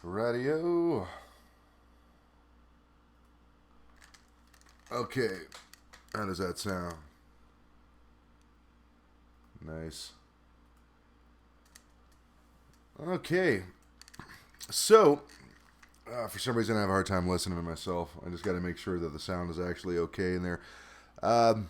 Radio. Okay. How does that sound? Nice. Okay. So, for some reason, I have a hard time listening to myself. I just got to make sure that the sound is actually okay in there. All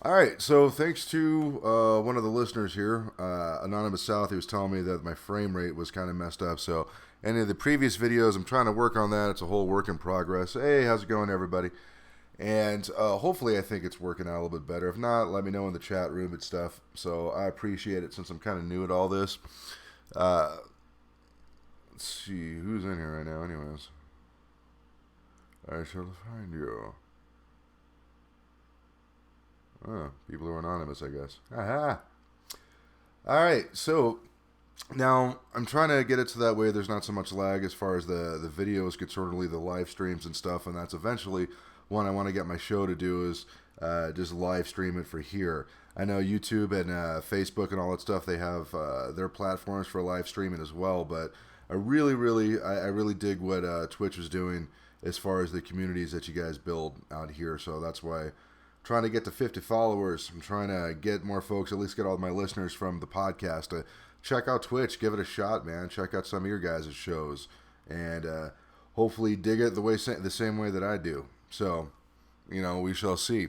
right. So, thanks to one of the listeners here, Anonymous South, he was telling me that my frame rate was kind of messed up. So, any of the previous videos, I'm trying to work on that. It's a whole work in progress. Hey, how's it going, everybody? And hopefully I think it's working out a little bit better. If not, let me know in the chat room and stuff. So I appreciate it since I'm kind of new at all this. Let's see, who's in here right now anyways? I shall find you. Oh, people who are anonymous, I guess. Aha! Alright, so now I'm trying to get it to that way there's not so much lag as far as the videos get sortly the live streams and stuff, and that's eventually one I want to get my show to do is just live stream it for here. I know YouTube and Facebook and all that stuff, they have their platforms for live streaming as well, but I really dig what Twitch is doing as far as the communities that you guys build out here. So that's why I'm trying to get to 50 followers. I'm trying to get more folks, at least get all my listeners from the podcast to check out Twitch, give it a shot, man. Check out some of your guys' shows, and hopefully dig it the same way that I do. So, we shall see.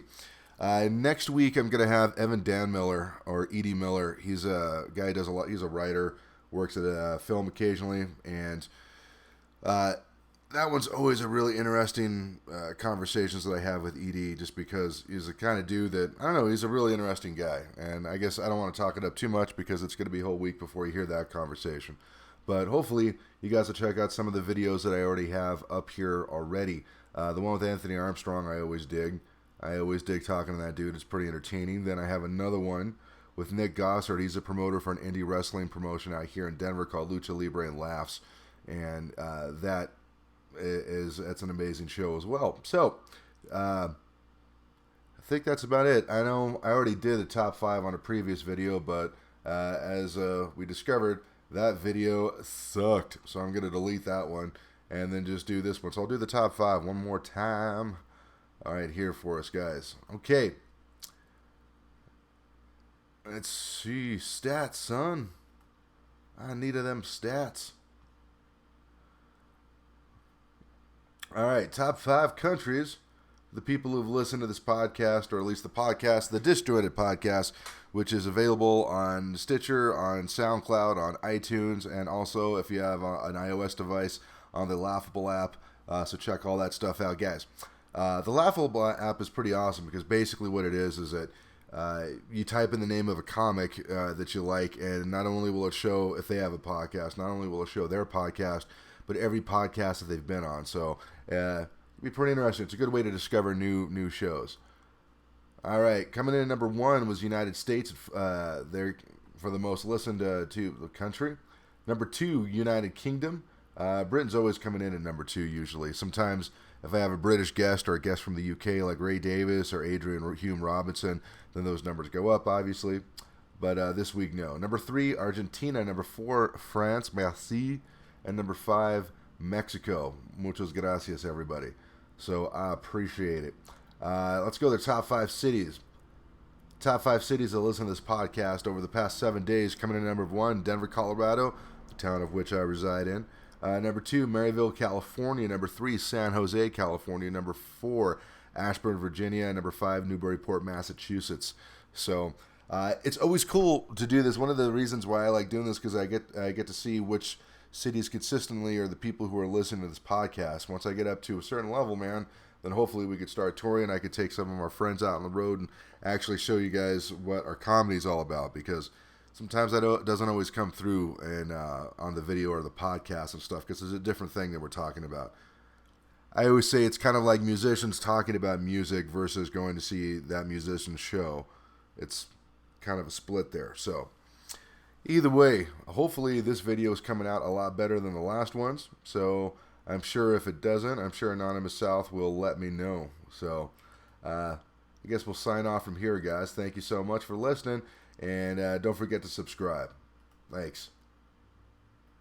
Next week, I'm going to have Evan Dan Miller, or Edie Miller. He's a guy who does a lot. He's a writer, works at a film occasionally, and that one's always a really interesting conversations that I have with Edie, just because he's the kind of dude that, I don't know, he's a really interesting guy. And I guess I don't want to talk it up too much because it's going to be a whole week before you hear that conversation. But hopefully, you guys will check out some of the videos that I already have up here already. The one with Anthony Armstrong, I always dig. I always dig talking to that dude. It's pretty entertaining. Then I have another one with Nick Gossard. He's a promoter for an indie wrestling promotion out here in Denver called Lucha Libre and Laughs. And that's an amazing show as well. So, I think that's about it. I know I already did the top 5 on a previous video, but as we discovered, that video sucked. So I'm going to delete that one and then just do this one. So I'll do the top 5 one more time. All right, here for us, guys. Okay. Let's see. Stats, son. I needed them stats. All right, top 5 countries. The people who've listened to this podcast, or at least the Disjointed Podcast, which is available on Stitcher, on SoundCloud, on iTunes, and also if you have an iOS device, on the Laughable app. So check all that stuff out, guys. The Laughable app is pretty awesome because basically what it is that you type in the name of a comic that you like, and not only will it show if they have a podcast, not only will it show their podcast, but every podcast that they've been on. So it'll be pretty interesting. It's a good way to discover new shows. All right, coming in at number 1 was United States. They're for the most listened to the country. Number 2, United Kingdom. Britain's always coming in at number 2 usually. Sometimes if I have a British guest or a guest from the UK like Ray Davis or Adrian Hume Robinson, then those numbers go up, obviously. But this week, no. Number 3, Argentina. Number 4, France. Merci. And number 5, Mexico. Muchas gracias, everybody. So I appreciate it. Let's go to the top 5 cities. Top 5 cities that listen to this podcast over the past 7 days. Coming in at number 1, Denver, Colorado, the town of which I reside in. Number 2, Maryville, California. Number 3, San Jose, California. Number 4, Ashburn, Virginia. And number 5, Newburyport, Massachusetts. So it's always cool to do this. One of the reasons why I like doing this because I get to see which cities consistently are the people who are listening to this podcast. Once I get up to a certain level, man, then hopefully we could start touring. I could take some of our friends out on the road and actually show you guys what our comedy is all about, because sometimes that doesn't always come through on the video or the podcast and stuff, because it's a different thing that we're talking about. I always say it's kind of like musicians talking about music versus going to see that musician's show. It's kind of a split there. So either way, hopefully this video is coming out a lot better than the last ones. So I'm sure if it doesn't, I'm sure Anonymous South will let me know. So I guess we'll sign off from here, guys. Thank you so much for listening. And don't forget to subscribe. Thanks.